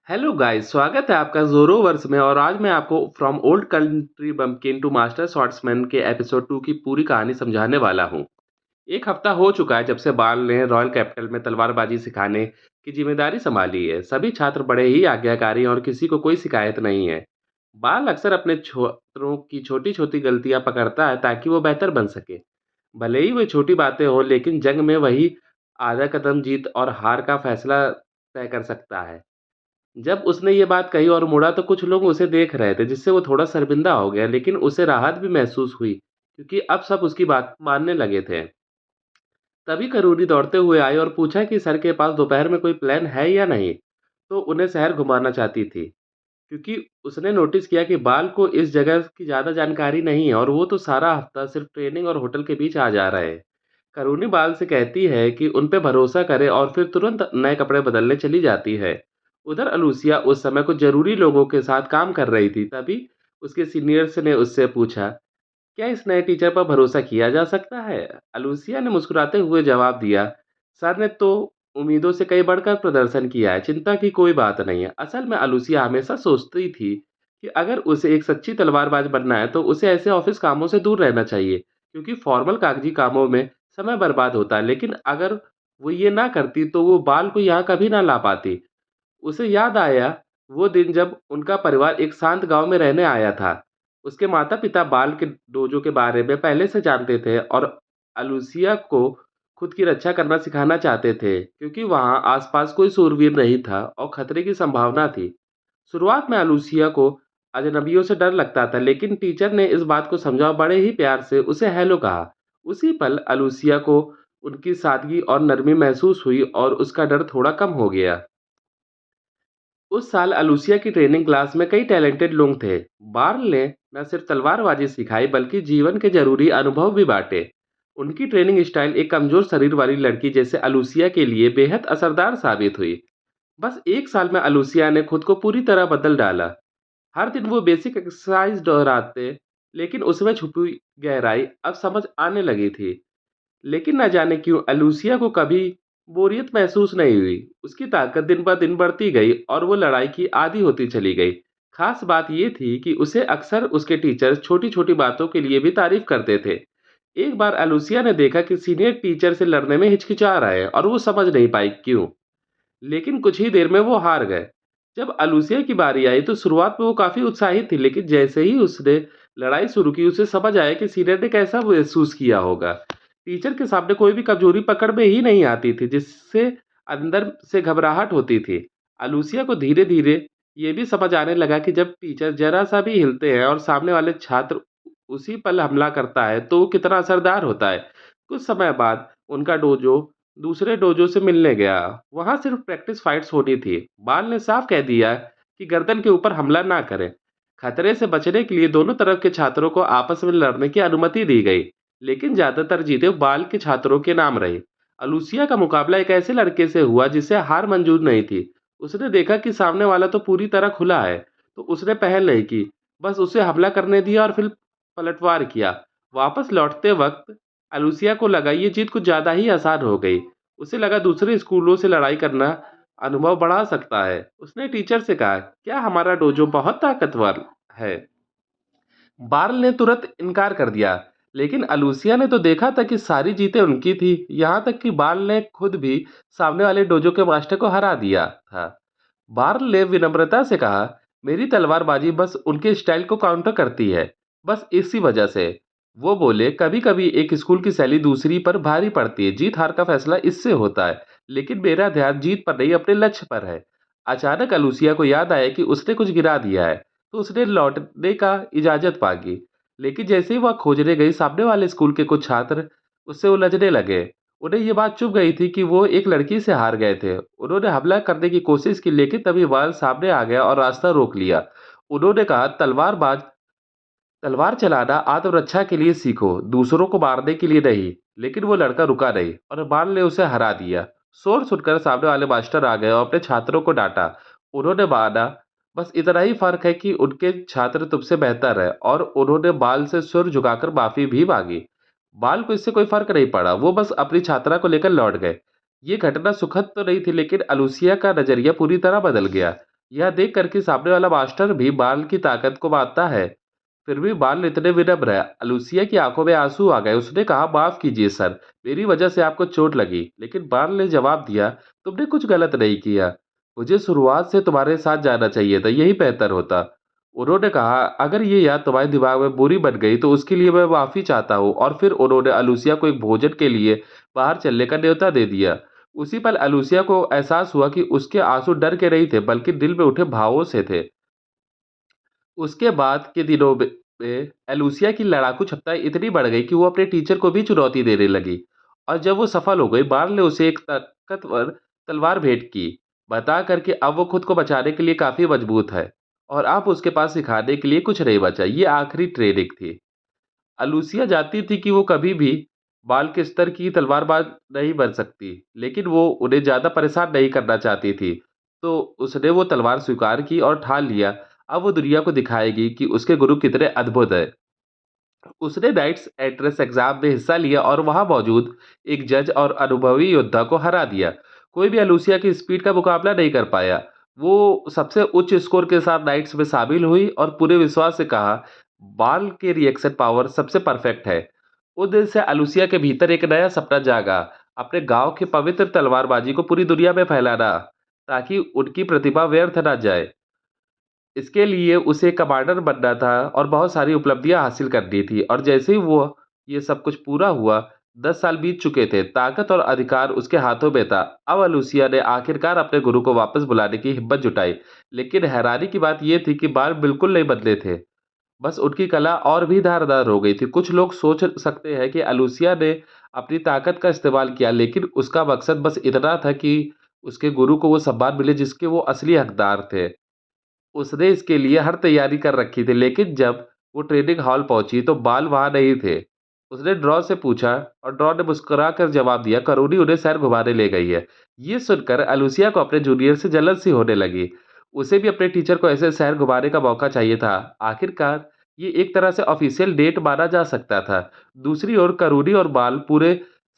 Hello guys, स्वागत है आपका ज़ोरो वर्स में। और आज मैं आपको from old country bumpkin to master swordsman के एपिसोड 2 की पूरी कहानी समझाने वाला हूँ। एक हफ्ता हो चुका है जब से बाल ने रॉयल कैपिटल में तलवारबाजी सिखाने की जिम्मेदारी संभाली है। सभी छात्र बड़े ही आज्ञाकारी हैं और किसी को कोई शिकायत नहीं है। बाल अक्सर अपने छात्रों की छोटी-छोटी गलतियां पकड़ता है ताकि वो बेहतर बन सके। भले ही वे छोटी बातें हों, लेकिन जंग में वही आधा कदम जीत और हार का फैसला तय कर सकता है। जब उसने ये बात कही और मुड़ा तो कुछ लोग उसे देख रहे थे, जिससे वो थोड़ा शर्मिंदा हो गया, लेकिन उसे राहत भी महसूस हुई क्योंकि अब सब उसकी बात मानने लगे थे। तभी करूरी दौड़ते हुए आई और पूछा कि सर के पास दोपहर में कोई प्लान है या नहीं। तो उन्हें शहर घुमाना चाहती थी, क्योंकि उसने नोटिस किया कि बाल को इस जगह की ज़्यादा जानकारी नहीं है और वो तो सारा हफ्ता सिर्फ ट्रेनिंग और होटल के बीच आ जा रहे हैं। करूनी बाल से कहती है कि उन पे भरोसा करे और फिर तुरंत नए कपड़े बदलने चली जाती है। उधर अलूसिया उस समय कुछ जरूरी लोगों के साथ काम कर रही थी। तभी उसके सीनियर्स ने उससे पूछा, क्या इस नए टीचर पर भरोसा किया जा सकता है? अलूसिया ने मुस्कुराते हुए जवाब दिया, सर ने तो उम्मीदों से कई बढ़कर प्रदर्शन किया है, चिंता की कोई बात नहीं है। असल में अलूसिया हमेशा सोचती थी कि अगर उसे एक सच्ची तलवारबाज बनना है तो उसे ऐसे ऑफिस कामों से दूर रहना चाहिए, क्योंकि फॉर्मल कागजी कामों में समय बर्बाद होता है। लेकिन अगर वो ये ना करती तो वो बाल को यहाँ कभी ना ला पाती। उसे याद आया वो दिन जब उनका परिवार एक शांत गांव में रहने आया था। उसके माता-पिता बाल के डोजो के बारे में पहले से जानते थे और अलूसिया को खुद की रक्षा करना सिखाना चाहते थे, क्योंकि वहां आसपास कोई शूरवीर नहीं था और खतरे की संभावना थी। शुरुआत में अलूसिया को अजनबियों से डर लगता था, लेकिन टीचर ने इस बात को समझा और बड़े ही प्यार से उसे हेलो कहा। उसी पल अलूसिया को उनकी सादगी और नरमी महसूस हुई और उसका डर थोड़ा कम हो गया। उस साल अलूसिया की ट्रेनिंग क्लास में कई टैलेंटेड लोग थे। बार्ल ने न सिर्फ तलवारबाजी सिखाई बल्कि जीवन के जरूरी अनुभव भी बांटे। उनकी ट्रेनिंग स्टाइल एक कमजोर शरीर वाली लड़की जैसे अलूसिया के लिए बेहद असरदार साबित हुई। बस एक साल में अलूसिया ने खुद को पूरी तरह बदल डाला। हर दिन वो बेसिक एक्सरसाइज दोहराते, लेकिन उसमें छुपी गहराई अब समझ आने लगी थी। लेकिन न जाने क्यों अलूसिया को कभी बोरियत महसूस नहीं हुई। उसकी ताकत दिन ब दिन बढ़ती गई और वो लड़ाई की आदी होती चली गई। खास बात ये थी कि उसे अक्सर उसके टीचर्स छोटी-छोटी बातों के लिए भी तारीफ करते थे। एक बार अलूसिया ने देखा कि सीनियर टीचर से लड़ने में हिचकिचा रहा है और वो समझ नहीं पाई क्यों। लेकिन कुछ ही देर में वो हार गए। जब अलूसिया की बारी आई तो शुरुआत में वो काफ़ी उत्साहित थी, लेकिन जैसे ही उसने लड़ाई शुरू की उसे समझ आया कि सीनियर ने कैसा महसूस किया होगा। टीचर के सामने कोई भी कमजोरी पकड़ में ही नहीं आती थी, जिससे अंदर से घबराहट होती थी। अलूसिया को धीरे-धीरे ये भी समझ आने लगा कि जब टीचर ज़रा-सा भी हिलते हैं और सामने वाले छात्र उसी पल हमला करता है, तो वो कितना असरदार होता है। कुछ समय बाद उनका डोजो दूसरे डोजो से मिलने गया। वहाँ सिर्फ प्रैक्टिस फाइट्स होनी थी। बाल ने साफ कह दिया कि गर्दन के ऊपर हमला ना करें। खतरे से बचने के लिए दोनों तरफ के छात्रों को आपस में लड़ने की अनुमति दी गई, लेकिन ज्यादातर जीतें बाल के छात्रों के नाम रही। अलूसिया का मुकाबला एक ऐसे लड़के से हुआ जिसे हार मंजूर नहीं थी। उसने देखा कि सामने वाला तो पूरी तरह खुला है, तो उसने पहल नहीं की। बस उसे हमला करने दिया और फिर पलटवार किया। वापस लौटते वक्त अलूसिया को लगा ये जीत कुछ ज़्यादा ही आसान हो गई। उसे लगा दूसरे स्कूलों से लड़ाई करना अनुभव बढ़ा सकता है। उसने टीचर से कहा, क्या हमारा डोजो बहुत ताकतवर है? बार्ल ने तुरंत इनकार कर दिया, लेकिन अलूसिया ने तो देखा था कि सारी जीतें उनकी थी। यहाँ तक कि बार्ल ने खुद भी सामने वाले डोजो के मास्टर को हरा दिया था। बार्ल ने विनम्रता से कहा, मेरी तलवारबाजी बस उनके स्टाइल को काउंटर करती है, बस इसी वजह से। वो बोले, कभी कभी एक स्कूल की शैली दूसरी पर भारी पड़ती है, जीत हार का फैसला इससे होता है। लेकिन मेरा ध्यान जीत पर नहीं, अपने लक्ष्य पर है। अचानक अलूसिया को याद आया कि उसने कुछ गिरा दिया है, तो उसने लौटने का इजाजत मांगी। लेकिन जैसे ही वह खोजने गई, सामने वाले स्कूल के कुछ छात्र उससे उलझने लगे। उन्हें ये बात चुभ गई थी कि वो एक लड़की से हार गए थे। उन्होंने हमला करने की कोशिश की, लेकिन तभी बाल सामने आ गया और रास्ता रोक लिया। उन्होंने कहा, तलवार चलाना आत्मरक्षा के लिए सीखो, दूसरों को मारने के लिए नहीं। लेकिन वो लड़का रुका नहीं और बाल ने उसे हरा दिया। शोर सुनकर सामने वाले मास्टर आ गए और अपने छात्रों को डांटा। उन्होंने माना, बस इतना ही फर्क है कि उनके छात्र तुमसे बेहतर है। और उन्होंने बाल से सिर झुकाकर माफी भी मांगी। बाल को इससे कोई फर्क नहीं पड़ा, वो बस अपनी छात्रा को लेकर लौट गए। ये घटना सुखद तो नहीं थी, लेकिन अलूसिया का नजरिया पूरी तरह बदल गया। यह देख कर कि सामने वाला मास्टर भी बाल की ताकत को मानता है, फिर भी बाल इतने विनम्र है। लूसिया की आंखों में आंसू आ गए। उसने कहा, माफ कीजिए सर, मेरी वजह से आपको चोट लगी। लेकिन बाल ने जवाब दिया, तुमने कुछ गलत नहीं किया। मुझे शुरुआत से तुम्हारे साथ जाना चाहिए था, यही बेहतर होता। उन्होंने कहा, अगर ये याद तुम्हारे दिमाग में बुरी बन गई तो उसके लिए मैं माफी चाहता हूँ। और फिर उन्होंने अलूसिया को एक भोजन के लिए बाहर चलने का न्योता दे दिया। उसी पल अलूसिया को एहसास हुआ कि उसके आंसू डर के नहीं थे, बल्कि दिल में उठे भावों से थे। उसके बाद के दिनों में एलुसिया की लड़ाकू क्षमता इतनी बढ़ गई कि वो अपने टीचर को भी चुनौती देने लगी। और जब वो सफल हो गई, बार्ल ने उसे एक ताकतवर तलवार भेंट की, बता कर कि अब वो खुद को बचाने के लिए काफी मजबूत है और अब उसके पास सिखाने के लिए कुछ नहीं बचा। ये आखिरी ट्रेनिंग थी। अलूसिया जानती थी कि वो कभी भी बाल के स्तर की तलवारबाज नहीं बन सकती, लेकिन वो उन्हें ज्यादा परेशान नहीं करना चाहती थी। तो उसने वो तलवार स्वीकार की और ठान लिया, अब वो दुनिया को दिखाएगी कि उसके गुरु कितने अद्भुत हैं। उसने नाइट्स एंट्रेंस एग्जाम में हिस्सा लिया और वहां मौजूद एक जज और अनुभवी योद्धा को हरा दिया। कोई भी अलूसिया की स्पीड का मुकाबला नहीं कर पाया। वो सबसे उच्च स्कोर के साथ नाइट्स में शामिल हुई और पूरे विश्वास से कहा, बाल के रिएक्शन पावर सबसे परफेक्ट है। उस दिन से अलूसिया के भीतर एक नया सपना जागा, अपने गांव की पवित्र तलवारबाजी को पूरी दुनिया में फैलाना, ताकि उनकी प्रतिभा व्यर्थ ना जाए। इसके लिए उसे कमांडर बनना था और बहुत सारी उपलब्धियां हासिल करनी थी। और जैसे ही वो ये सब कुछ पूरा हुआ, 10 साल बीत चुके थे, ताकत और अधिकार उसके हाथों में था। अब अलूसिया ने आखिरकार अपने गुरु को वापस बुलाने की हिम्मत जुटाई। लेकिन हैरानी की बात यह थी कि बाल बिल्कुल नहीं बदले थे, बस उनकी कला और भी धारदार हो गई थी। कुछ लोग सोच सकते हैं कि अलूसिया ने अपनी ताकत का इस्तेमाल किया, लेकिन उसका मकसद बस इतना था कि उसके गुरु को वो सम्मान मिले जिसके वो असली हकदार थे। उसने इसके लिए हर तैयारी कर रखी थी, लेकिन जब वो ट्रेनिंग हॉल पहुंची तो बाल वहां नहीं थे। उसने ड्रॉ से पूछा और ड्रॉ ने मुस्कुराकर जवाब दिया, करोनी उन्हें शहर घुमाने ले गई है। ये सुनकर अलूसिया को अपने जूनियर से जलन सी होने लगी। उसे भी अपने टीचर को ऐसे शहर घुमाने का मौका चाहिए था। आखिरकार ये एक तरह से ऑफिशियल डेट माना जा सकता था। दूसरी ओर करोनी और बाल पूरे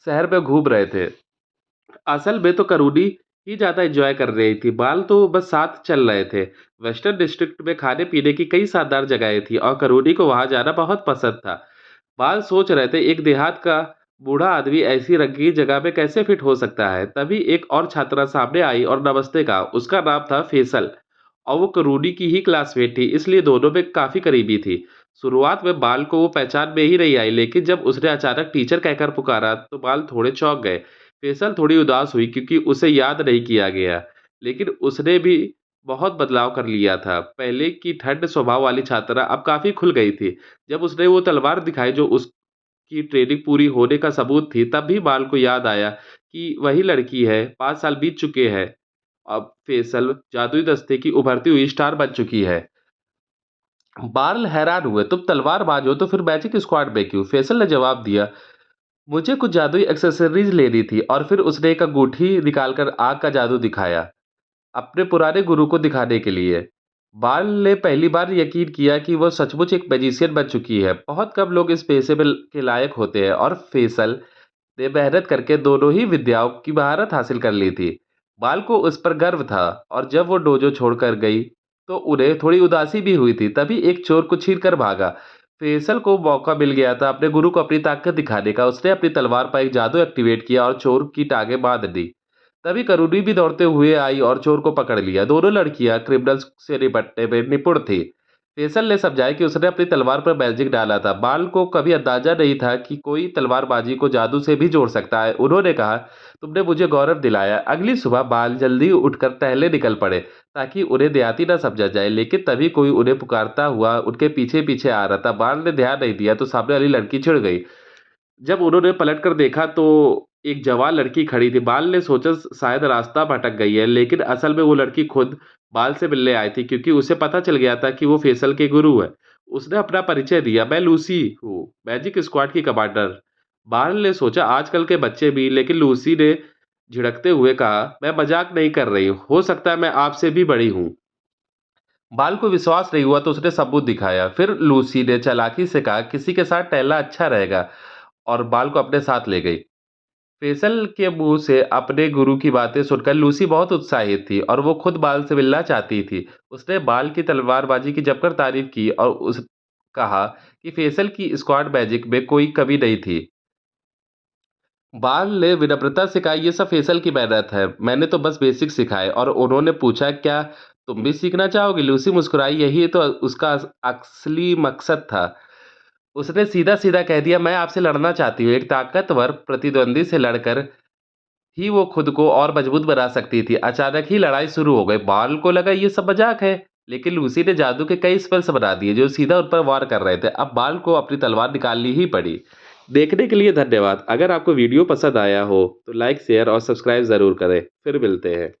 शहर में घूम रहे थे। असल में तो करोनी ही ज़्यादा एन्जॉय कर रही थी, बाल तो बस साथ चल रहे थे। वेस्टर्न डिस्ट्रिक्ट में खाने-पीने की कई शानदार जगहें थी और करोनी को वहाँ जाना बहुत पसंद था। बाल सोच रहे थे, एक देहात का बूढ़ा आदमी ऐसी रंगीन जगह में कैसे फिट हो सकता है। तभी एक और छात्रा सामने आई और नमस्ते कहा। उसका नाम था फैसल और वो करोनी की ही क्लासमेट थी, इसलिए दोनों में काफ़ी करीबी थी। शुरुआत में बाल को वो पहचान में ही नहीं आई, लेकिन जब उसने अचानक टीचर कहकर पुकारा तो बाल थोड़े चौंक गए। फैसल थोड़ी उदास हुई क्योंकि उसे याद नहीं किया गया, लेकिन उसने भी बहुत बदलाव कर लिया था। पहले की ठंड स्वभाव वाली छात्रा अब काफ़ी खुल गई थी। जब उसने वो तलवार दिखाई जो उसकी ट्रेनिंग पूरी होने का सबूत थी, तब भी बाल को याद आया कि वही लड़की है, 5 साल बीत चुके हैं। अब फैसल जादुई दस्ते की उभरती हुई स्टार बन चुकी है। बार्ल हैरान हुए, तुम तलवारबाज हो तो फिर मैजिक स्क्वाड में क्यों? फैसल ने जवाब दिया, मुझे कुछ जादुई एक्सेसरीज लेनी थी। और फिर उसने एक अंगूठी निकालकर आग का जादू दिखाया, अपने पुराने गुरु को दिखाने के लिए। बाल ने पहली बार यकीन किया कि वो सचमुच एक मैजिशियन बन चुकी है। बहुत कम लोग इस पेशे में के लायक होते हैं और फैसल ने मेहनत करके दोनों ही विद्याओं की महारत हासिल कर ली थी। बाल को उस पर गर्व था और जब वो डोजो छोड़कर गई तो उन्हें थोड़ी उदासी भी हुई थी। तभी एक चोर को छीन कर भागा। फैसल को मौका मिल गया था अपने गुरु को अपनी ताकत दिखाने का। उसने अपनी तलवार पर एक जादू एक्टिवेट किया और चोर की टांगें बांध दी। तभी करोनी भी दौड़ते हुए आई और चोर को पकड़ लिया। दोनों लड़कियां क्रिमिनल्स से निपटने में निपुण थी। फैसल ने समझाया कि उसने अपनी तलवार पर मैजिक डाला था। बाल को कभी अंदाजा नहीं था कि कोई तलवारबाजी को जादू से भी जोड़ सकता है। उन्होंने कहा, तुमने मुझे गौरव दिलाया। अगली सुबह बाल जल्दी उठकर टहलने निकल पड़े ताकि उन्हें देहाती न समझा जाए, लेकिन तभी कोई उन्हें पुकारता हुआ उनके पीछे पीछे आ रहा था। बाल ने ध्यान नहीं दिया तो सामने वाली लड़की चिढ़ गई। जब उन्होंने पलटकर देखा तो एक जवान लड़की खड़ी थी। बाल ने सोचा शायद रास्ता भटक गई है, लेकिन असल में वो लड़की खुद बाल से मिलने आई थी क्योंकि उसे पता चल गया था कि वो फैसल के गुरु है। उसने अपना परिचय दिया, मैं लूसी हूँ, मैजिक स्क्वाड की कमांडर। बाल ने सोचा आजकल के बच्चे भी, लेकिन लूसी ने झिड़कते हुए कहा, मैं मजाक नहीं कर रही हूँ, हो सकता है मैं आपसे भी बड़ी हूँ। बाल को विश्वास नहीं हुआ तो उसने सबूत दिखाया। फिर लूसी ने चालाकी से कहा, किसी के साथ टहलना अच्छा रहेगा, और बाल को अपने साथ ले गई। फेसल के मुंह से अपने गुरु की बातें सुनकर लूसी बहुत उत्साहित थी और वो खुद बाल से मिलना चाहती थी। उसने बाल की तलवारबाजी की जमकर तारीफ की और उस कहा कि फेसल की स्क्वाड मैजिक में कोई कमी नहीं थी। बाल ने विनम्रता से कहा, ये सब फेसल की मेहनत है, मैंने तो बस बेसिक सिखाए। और उन्होंने पूछा, क्या तुम भी सीखना चाहोगी? लूसी मुस्कुराई, यही तो उसका असली मकसद था। उसने सीधा सीधा कह दिया, मैं आपसे लड़ना चाहती हूँ। एक ताकतवर प्रतिद्वंदी से लड़कर ही वो खुद को और मजबूत बना सकती थी। अचानक ही लड़ाई शुरू हो गई। बाल को लगा ये सब मजाक है, लेकिन लूसी ने जादू के कई स्पेल्स बना दिए जो सीधा उन पर वार कर रहे थे। अब बाल को अपनी तलवार निकालनी ही पड़ी। देखने के लिए धन्यवाद। अगर आपको वीडियो पसंद आया हो तो लाइक, शेयर और सब्सक्राइब जरूर करें। फिर मिलते हैं।